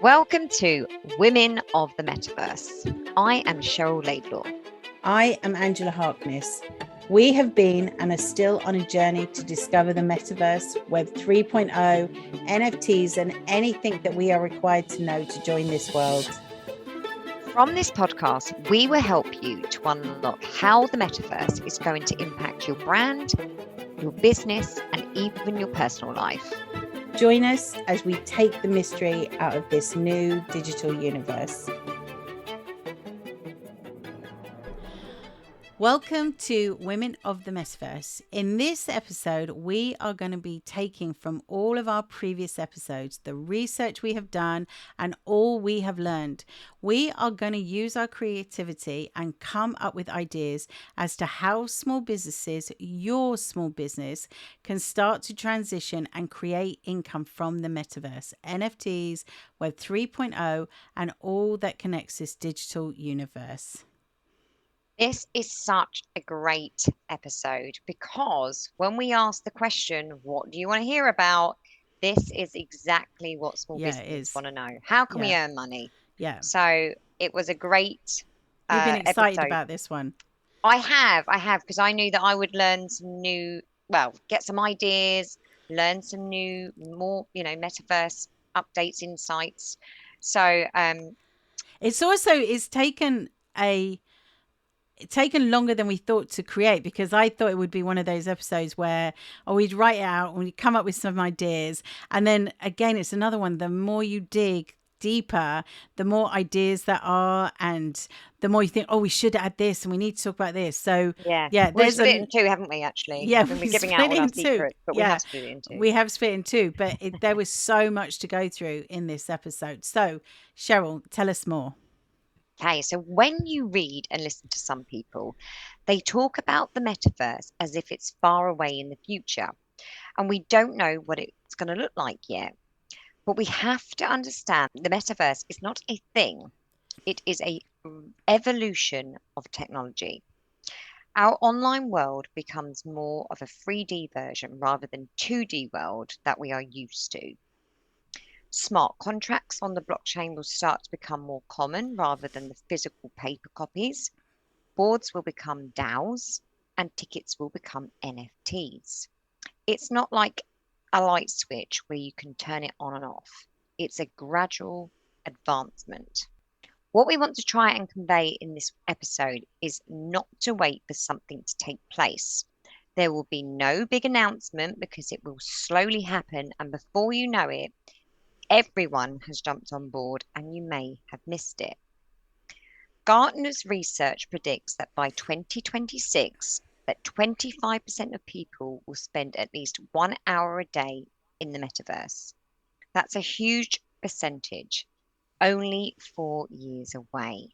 Welcome to Women of the Metaverse. I am Cheryl Laidlaw. I am Angela Harkness. We have been and are still on a journey to discover the Metaverse, Web 3.0, NFTs, and anything that we are required to know to join this world. From this podcast, we will help you to unlock how the Metaverse is going to impact your brand, your business, and even your personal life. Join us as we take the mystery out of this new digital universe. Welcome to Women of the Metaverse. In this episode, we are going to be taking from all of our previous episodes, the research we have done and all we have learned. We are going to use our creativity and come up with ideas as to how small businesses, your small business, can start to transition and create income from the Metaverse, NFTs, Web 3.0, and all that connects this digital universe. This is such a great episode because when we ask the question, what do you want to hear about? This is exactly what small businesses want to know. How can we earn money? Yeah. So it was a great You've been excited episode. about this one. I have, because I knew that I would learn some new, get some ideas, learn some new, more, metaverse updates, insights. So it's taken longer than we thought to create, because I thought it would be one of those episodes where we'd write it out and we'd come up with some ideas, and then again it's another one. The more you dig deeper, the more ideas there are, and the more you think, we should add this and we need to talk about this. So we've split it in two, haven't we? Actually, we're giving out all our secrets, but we have split it in two. We have split in two, but there was so much to go through in this episode. So Cheryl, tell us more. Okay, so when you read and listen to some people, they talk about the metaverse as if it's far away in the future, and we don't know what it's going to look like yet. But we have to understand the metaverse is not a thing. It is an evolution of technology. Our online world becomes more of a 3D version rather than 2D world that we are used to. Smart contracts on the blockchain will start to become more common rather than the physical paper copies. Boards will become DAOs and tickets will become NFTs. It's not like a light switch where you can turn it on and off. It's a gradual advancement. What we want to try and convey in this episode is not to wait for something to take place. There will be no big announcement because it will slowly happen, and before you know it, everyone has jumped on board and you may have missed it. Gartner's research predicts that by 2026, that 25% of people will spend at least 1 hour a day in the metaverse. That's a huge percentage, only 4 years away.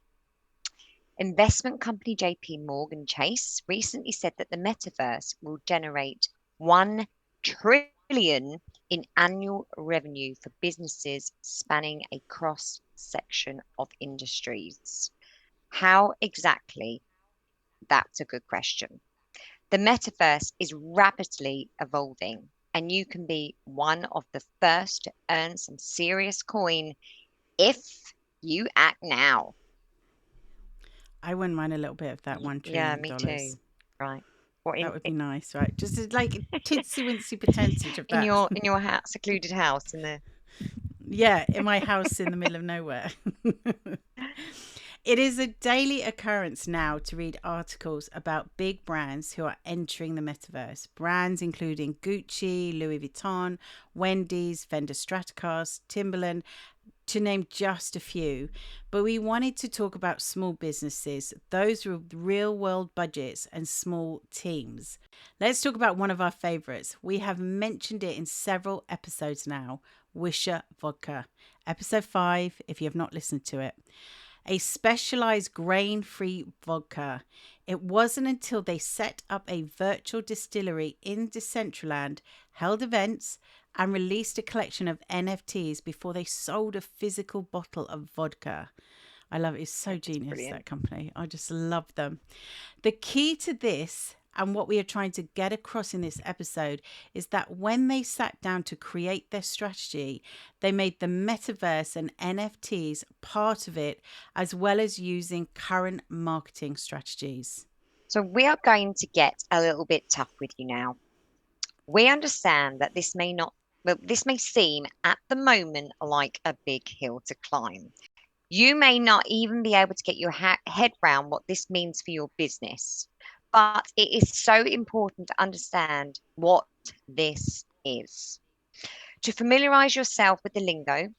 Investment company JP Morgan Chase recently said that the metaverse will generate $1 trillion in annual revenue for businesses spanning a cross-section of industries. How exactly? That's a good question. The metaverse is rapidly evolving, and you can be one of the first to earn some serious coin if you act now. I wouldn't mind a little bit of that $1 trillion. Yeah, me too. Right. That would be nice, right? Just like a tinsy wincy percentage of that. In your secluded house in the... Yeah, in my house in the middle of nowhere. It is a daily occurrence now to read articles about big brands who are entering the metaverse. Brands including Gucci, Louis Vuitton, Wendy's, Fender Stratocaster, Timberland, to name just a few. But we wanted to talk about small businesses, those with real world budgets and small teams. Let's talk about one of our favorites. We have mentioned it in several episodes now, Wisher Vodka. Episode 5, if you have not listened to it. A specialized grain-free vodka. It wasn't until they set up a virtual distillery in Decentraland, held events, and released a collection of NFTs before they sold a physical bottle of vodka. I love it. It's so genius, that company. I just love them. The key to this And what we are trying to get across in this episode is that when they sat down to create their strategy, they made the metaverse and NFTs part of it, as well as using current marketing strategies. So we are going to get a little bit tough with you now. We understand that this may not, well, this may seem at the moment like a big hill to climb. You may not even be able to get your head round what this means for your business, but it is so important to understand what this is. To familiarize yourself with the lingo,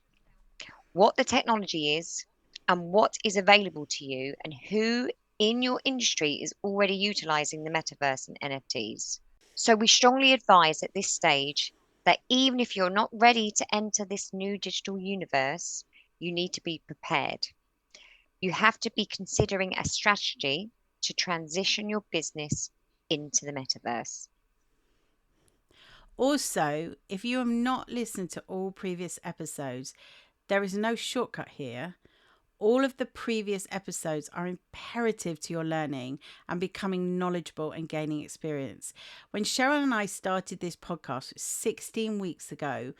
what the technology is, and what is available to you, and who in your industry is already utilizing the metaverse and NFTs. So, we strongly advise at this stage that even if you're not ready to enter this new digital universe, you need to be prepared. You have to be considering a strategy to transition your business into the metaverse. Also, if you have not listened to all previous episodes, there is no shortcut here. All of the previous episodes are imperative to your learning and becoming knowledgeable and gaining experience. When Cheryl and I started this podcast 16 weeks ago,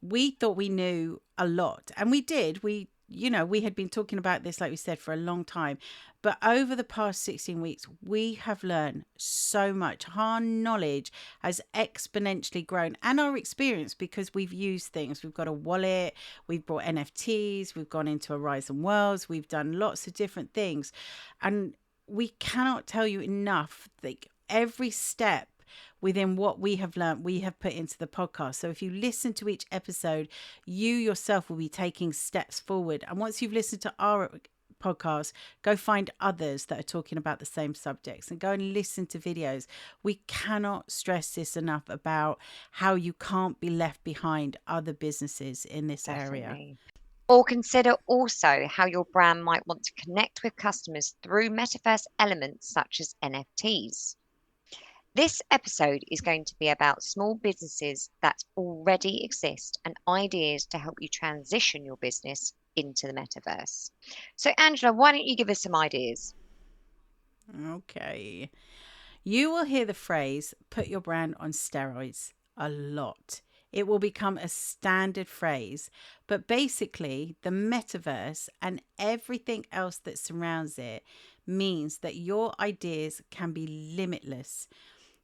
we thought we knew a lot, and we did. We had been talking about this, like we said, for a long time. But over the past 16 weeks, we have learned so much. Our knowledge has exponentially grown, and our experience, because we've used things. We've got a wallet, we've brought NFTs, we've gone into Horizon Worlds, we've done lots of different things. And we cannot tell you enough, like every step within what we have learned, we have put into the podcast. So if you listen to each episode, you yourself will be taking steps forward. And once you've listened to our podcast, go find others that are talking about the same subjects and go and listen to videos. We cannot stress this enough about how you can't be left behind other businesses in this area. Definitely. Or consider also how your brand might want to connect with customers through metaverse elements such as NFTs. This episode is going to be about small businesses that already exist and ideas to help you transition your business into the metaverse. So, Angela, why don't you give us some ideas? Okay. You will hear the phrase put your brand on steroids a lot. It will become a standard phrase, but basically, the metaverse and everything else that surrounds it means that your ideas can be limitless.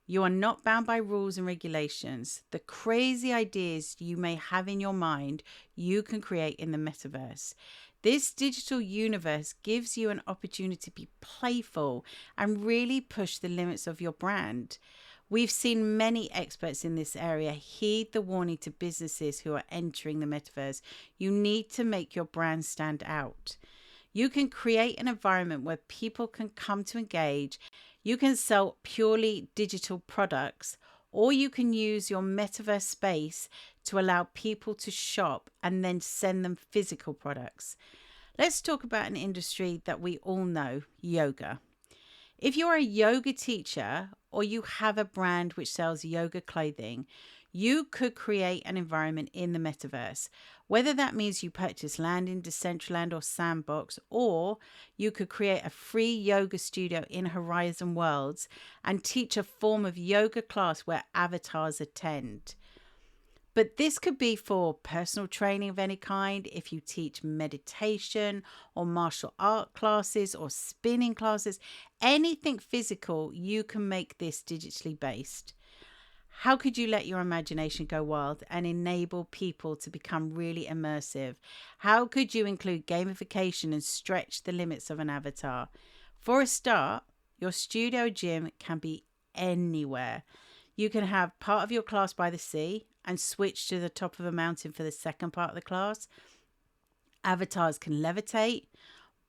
You are not bound by rules and regulations. The crazy ideas you may have in your mind, you can create in the metaverse. This digital universe gives you an opportunity to be playful and really push the limits of your brand. We've seen many experts in this area heed the warning to businesses who are entering the metaverse. You need to make your brand stand out. You can create an environment where people can come to engage. You can sell purely digital products, or you can use your metaverse space to allow people to shop and then send them physical products. Let's talk about an industry that we all know, yoga. If you're a yoga teacher or you have a brand which sells yoga clothing, you could create an environment in the metaverse. Whether that means you purchase land in Decentraland or Sandbox, or you could create a free yoga studio in Horizon Worlds and teach a form of yoga class where avatars attend. But this could be for personal training of any kind, if you teach meditation or martial art classes or spinning classes, anything physical, you can make this digitally based. How could you let your imagination go wild and enable people to become really immersive? How could you include gamification and stretch the limits of an avatar? For a start, your studio gym can be anywhere. You can have part of your class by the sea and switch to the top of a mountain for the second part of the class. Avatars can levitate.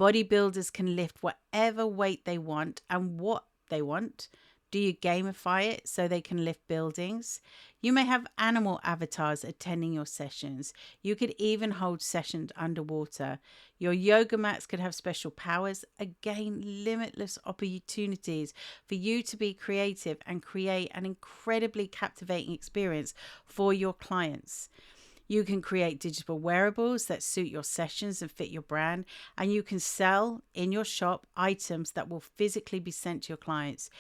Bodybuilders can lift whatever weight they want and what they want. Do you gamify it so they can lift buildings? You may have animal avatars attending your sessions. You could even hold sessions underwater. Your yoga mats could have special powers. Again, limitless opportunities for you to be creative and create an incredibly captivating experience for your clients. You can create digital wearables that suit your sessions and fit your brand, and you can sell in your shop items that will physically be sent to your clients.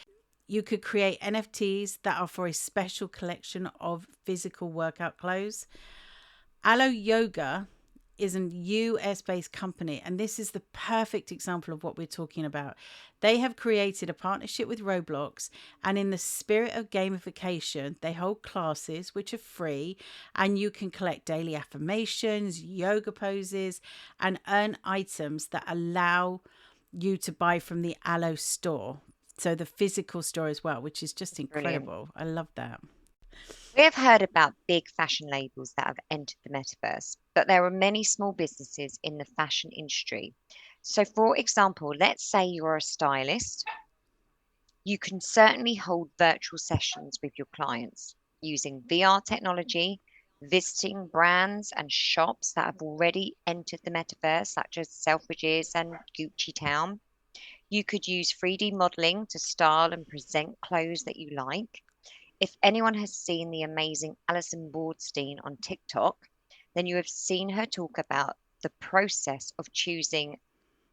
You could create NFTs that are for a special collection of physical workout clothes. Alo Yoga is an US based company, and this is the perfect example of what we're talking about. They have created a partnership with Roblox, and in the spirit of gamification, they hold classes which are free, and you can collect daily affirmations, yoga poses, and earn items that allow you to buy from the Alo store. So the physical store as well, which is just Brilliant. incredible. I love that. We have heard about big fashion labels that have entered the metaverse, but there are many small businesses in the fashion industry. So, for example, let's say you're a stylist. You can certainly hold virtual sessions with your clients using VR technology, visiting brands and shops that have already entered the metaverse, such as Selfridges and Gucci Town. You could use 3D modeling to style and present clothes that you like. If anyone has seen the amazing Alison Bordstein on TikTok, then you have seen her talk about the process of choosing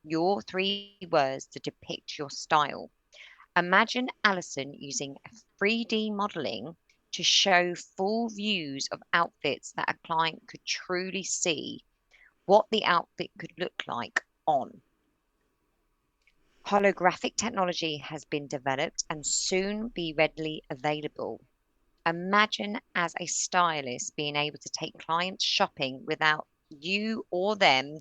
your 3 words to depict your style. Imagine Alison using 3D modeling to show full views of outfits that a client could truly see what the outfit could look like on. Holographic technology has been developed and soon be readily available. Imagine as a stylist being able to take clients shopping without you or them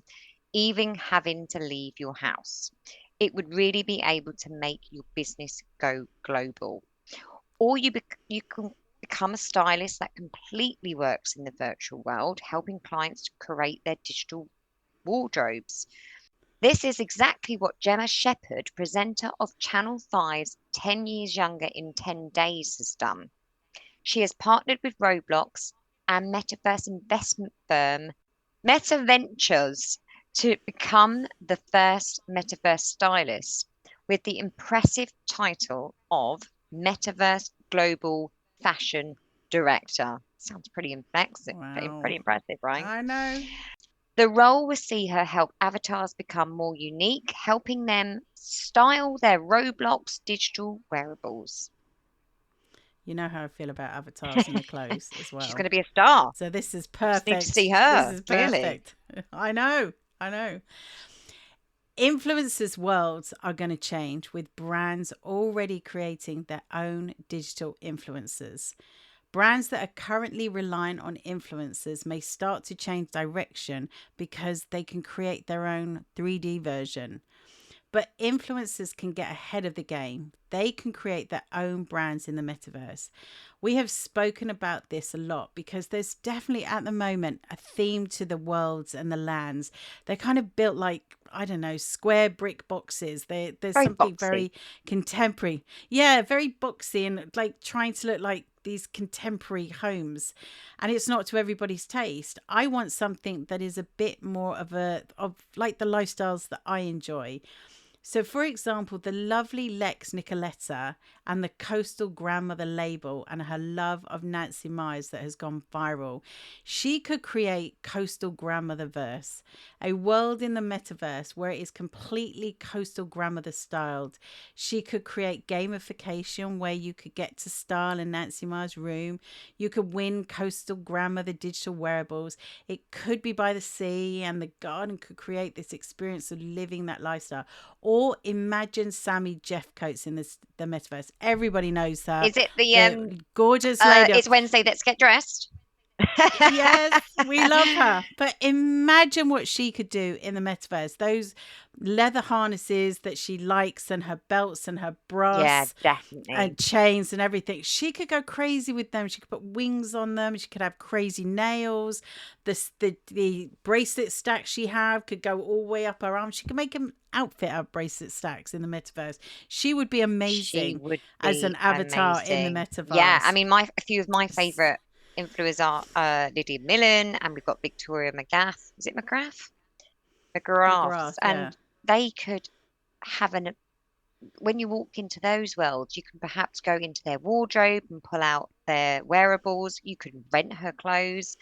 even having to leave your house. It would really be able to make your business go global. Or you can become a stylist that completely works in the virtual world, helping clients to create their digital wardrobes. This is exactly what Gemma Shepherd, presenter of Channel 5's 10 Years Younger in 10 Days, has done. She has partnered with Roblox and metaverse investment firm MetaVentures to become the first metaverse stylist with the impressive title of Metaverse Global Fashion Director. Sounds pretty impressive, Wow. pretty impressive, right? I know. The role will see her help avatars become more unique, helping them style their Roblox digital wearables. You know how I feel about avatars and the clothes as She's well. going to be a star. So this is We just need to perfect. see This her, is clearly. perfect. I know. I know. Influencers' worlds are going to change with brands already creating their own digital influencers. Brands that are currently reliant on influencers may start to change direction because they can create their own 3D version. But influencers can get ahead of the game. They can create their own brands in the metaverse. We have spoken about this a lot because there's definitely at the moment a theme to the worlds and the lands. They're kind of built like, I don't know, square brick boxes. There's Very something boxy. very contemporary. Yeah, very boxy and like trying to look like these contemporary homes, and it's not to everybody's taste. I want something that is a bit more of like the lifestyles that I enjoy. So, for example, the lovely Lex Nicoletta and the Coastal Grandmother label and her love of Nancy Myers that has gone viral. She could create Coastal Grandmother Verse, a world in the metaverse where it is completely Coastal Grandmother styled. She could create gamification where you could get to style in Nancy Myers' room. You could win Coastal Grandmother digital wearables. It could be by the sea, and the garden could create this experience of living that lifestyle. Or imagine Sammy Jeffcoats in the metaverse. Everybody knows her, Is it the the gorgeous lady. it's Wednesday, let's get dressed? Yes, we love her. But imagine what she could do in the metaverse. Those leather harnesses that she likes, and her belts and her Yeah, brass and definitely. chains and everything. She could go crazy with them. She could put wings on them. She could have crazy nails. The bracelet stacks she have could go all the way up her arm. She could make an outfit out of bracelet stacks in the metaverse. She would be She amazing would as an be avatar in the amazing. Yeah, I metaverse. mean, my a few of my favorite influencers are Lydia Millen, and we've got Victoria McGath. Is it McGrath? McGraths, McGrath, yeah. and they could have an. When you walk into those worlds, you can perhaps go into their wardrobe and pull out their wearables. You could rent her clothes.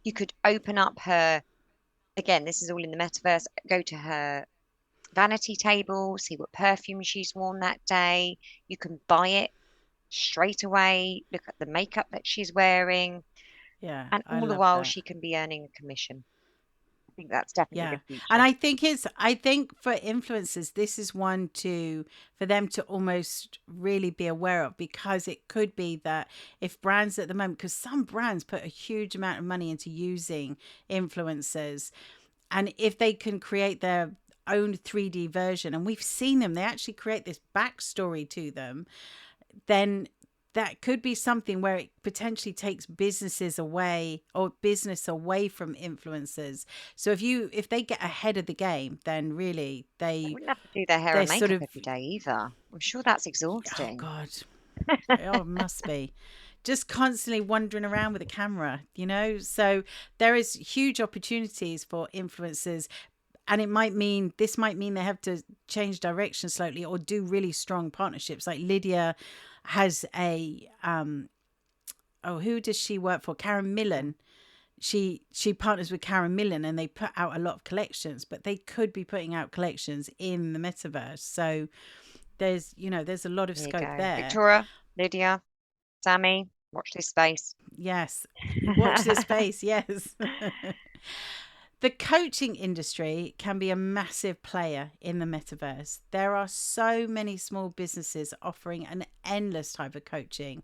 You could open up her. Again, this is all in the metaverse. Go to her vanity table, see what perfume she's worn that day. You can buy it straight away, look at the makeup that she's wearing, Yeah, and I all the love while that. she can be earning a commission. I think that's definitely Yeah. the And future. I think for influencers, this is one to for them to almost really be aware of, because it could be that if brands at the moment, because some brands put a huge amount of money into using influencers, and if they can create their own 3D version, and we've seen them, they actually create this backstory to them, then that could be something where it potentially takes businesses away, or business away from influencers. So if they get ahead of the game, then really They they wouldn't have to do their hair they're and sort makeup of, every day either. I'm sure that's oh exhausting. god, oh, it must be just constantly wandering around with a camera. So there is huge opportunities for influencers, and this might mean they have to change direction slightly, or do really strong partnerships. Like Lydia has a oh, who does she work for? Karen Millen. She partners with Karen Millen, and they put out a lot of collections, but they could be putting out collections in the metaverse. So there's a lot of There you scope go. there. Victoria, Lydia, Sammy, watch this space. Yes. Watch this space. Yes. The coaching industry can be a massive player in the metaverse. There are so many small businesses offering an endless type of coaching.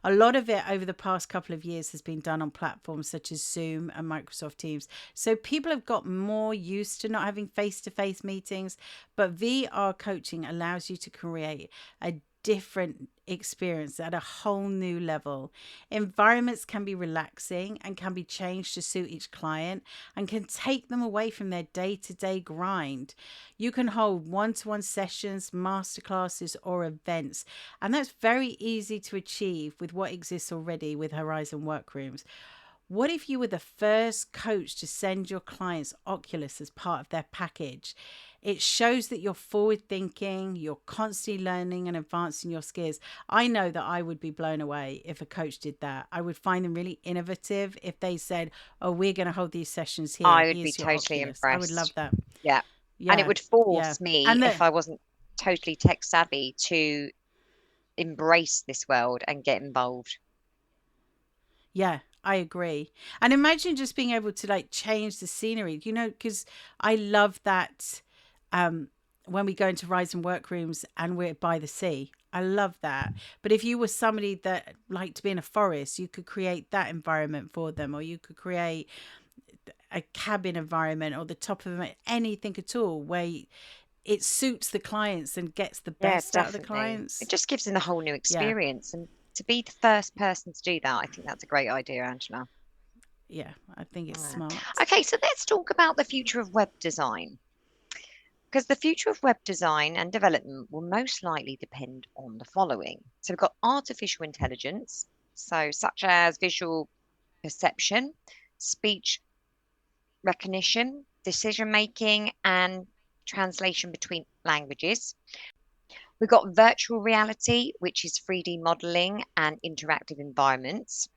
A lot of it over the past couple of years has been done on platforms such as Zoom and Microsoft Teams. So people have got more used to not having face to face meetings, but VR coaching allows you to create a different experience at a whole new level. Environments can be relaxing and can be changed to suit each client, and can take them away from their day to day grind. You can hold one to one sessions, masterclasses, or events, and that's very easy to achieve with what exists already with Horizon Workrooms. What if you were the first coach to send your clients Oculus as part of their package? It shows that you're forward thinking, you're constantly learning and advancing your skills. I know that I would be blown away if a coach did that. I would find them really innovative if they said, "Oh, we're going to hold these sessions here. I would be Here's your totally Oculus." I would love impressed. that. Yeah. And it Yeah. would Yeah. force me, And if the I wasn't totally tech savvy, to embrace this world and get involved. Yeah, I agree. And imagine just being able to like change the scenery, because I love that um, when we go into Rise and Workrooms and we're by the sea. I love that. But if you were somebody that liked to be in a forest, you could create that environment for them, or you could create a cabin environment, or the top of anything at all, where it suits the clients and gets the Yeah, best out of the definitely. It clients. just gives them a whole new Yeah, experience. And to be the first person to do that, I think that's a great idea, Angela. yeah, I think it's Mm. smart. Okay, so let's talk about the future of web design. Because the future of web design and development will most likely depend on the following. So we've got artificial intelligence, so such as visual perception, speech recognition, decision making, and translation between languages. We've got virtual reality, which is 3D modeling and interactive environments.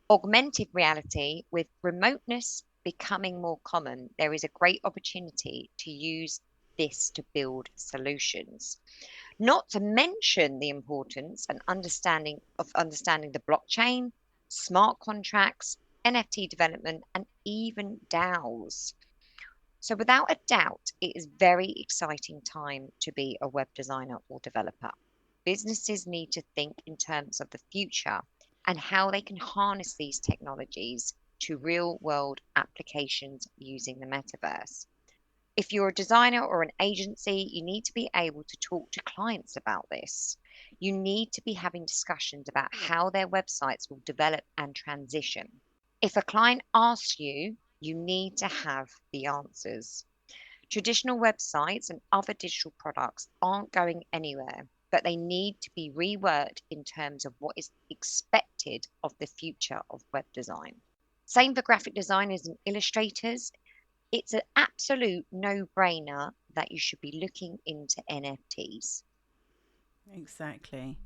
Augmented reality, with remoteness becoming more common, there is a great opportunity to use this to build solutions. Not to mention the importance and understanding the blockchain, smart contracts, NFT development, and even DAOs. So without a doubt, it is very exciting time to be a web designer or developer. Businesses need to think in terms of the future and how they can harness these technologies to real world applications using the metaverse. If you're a designer or an agency, you need to be able to talk to clients about this. You need to be having discussions about how their websites will develop and transition. If a client asks you, you need to have the answers. Traditional websites and other digital products aren't going anywhere, but they need to be reworked in terms of what is expected of the future of web design. Same for graphic designers and illustrators. It's an absolute no brainer that you should be looking into NFTs. Exactly.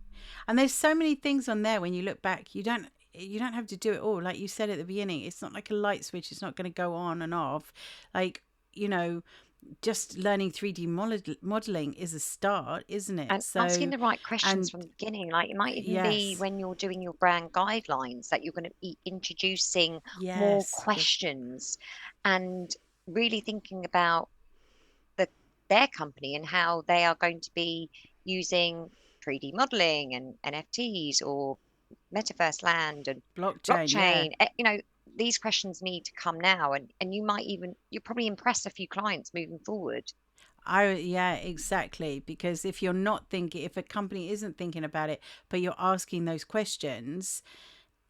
And there's so many things on there when you look back, you don't have to do it all. Like you said at the beginning, it's not like a light switch, it's not going to go on and off. Like, you know, just learning 3D modeling is a start, isn't it? And asking So, the right questions and from the beginning, like it might even be yes, when you're doing your brand guidelines that you're going to be introducing more yes, questions and really thinking about the their company and how they are going to be using 3D modeling and NFTs or metaverse land and blockchain, yeah. blockchain. These questions need to come now, and you'll probably impress a few clients moving forward. Yeah, exactly. Because if you're not thinking, if a company isn't thinking about it, but you're asking those questions,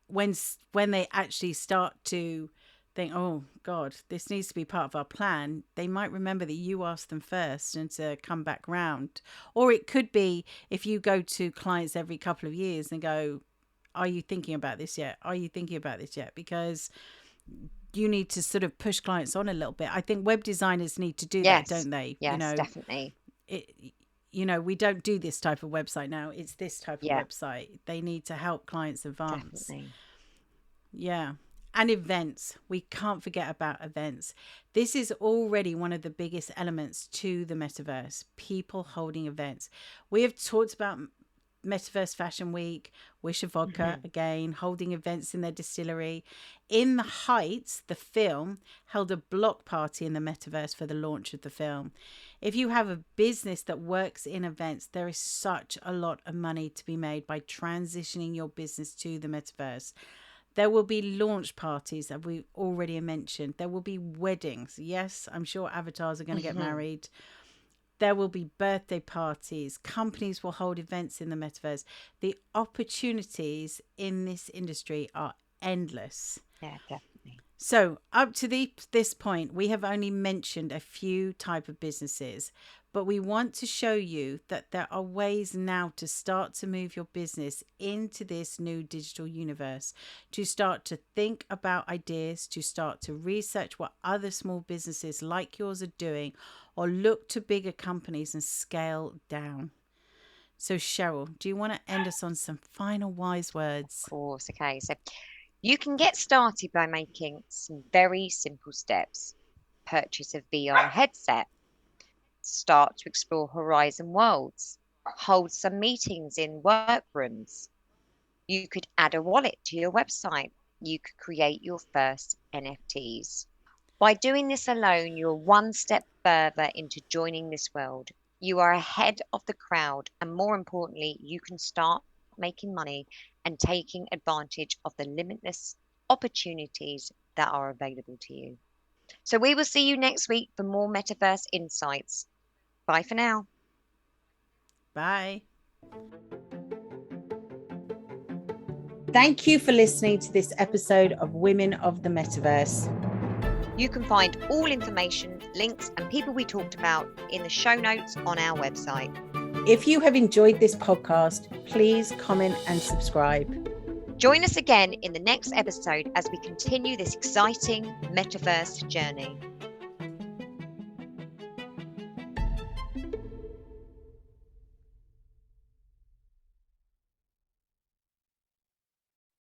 when they actually start to think, oh God, this needs to be part of our plan, they might remember that you asked them first and to come back round. Or it could be if you go to clients every couple of years and go, are you thinking about this yet? Are you thinking about this yet? Because you need to sort of push clients on a little bit. I think web designers need to do that, Yes, don't they? yes, definitely. It, we don't do this type of website now. It's this type of Yeah, website. They need to help clients advance. definitely. Yeah. And events. We can't forget about events. This is already one of the biggest elements to the metaverse, people holding events. We have talked about Metaverse Fashion Week, Wisher Vodka, Hmm. again, holding events in their distillery. In the Heights, the film, held a block party in the metaverse for the launch of the film. If you have a business that works in events, there is such a lot of money to be made by transitioning your business to the metaverse. There will be launch parties, as we already mentioned. There will be weddings. Yes, I'm sure avatars are going to get Hmm. married. There will be birthday parties. Companies will hold events in the metaverse. The opportunities in this industry are endless. Yeah, definitely. So up to this point, we have only mentioned a few type of businesses, but we want to show you that there are ways now to start to move your business into this new digital universe, to start to think about ideas, to start to research what other small businesses like yours are doing, or look to bigger companies and scale down. So Cheryl, do you want to end us on some final wise Of words? course. Okay, so you can get started by making some very simple steps. Purchase a VR headset, start to explore horizon worlds, hold some meetings in workrooms. You could add a wallet to your website. You could create your first NFTs. By doing this alone, you're one step further into joining this world. You are ahead of the crowd, and more importantly, you can start making money and taking advantage of the limitless opportunities that are available to you. So, we will see you next week for more metaverse insights. Bye for now. Bye. Thank you for listening to this episode of Women of the Metaverse. You can find all information, links, and people we talked about in the show notes on our website. If you have enjoyed this podcast, please comment and subscribe. Join us again in the next episode as we continue this exciting metaverse journey.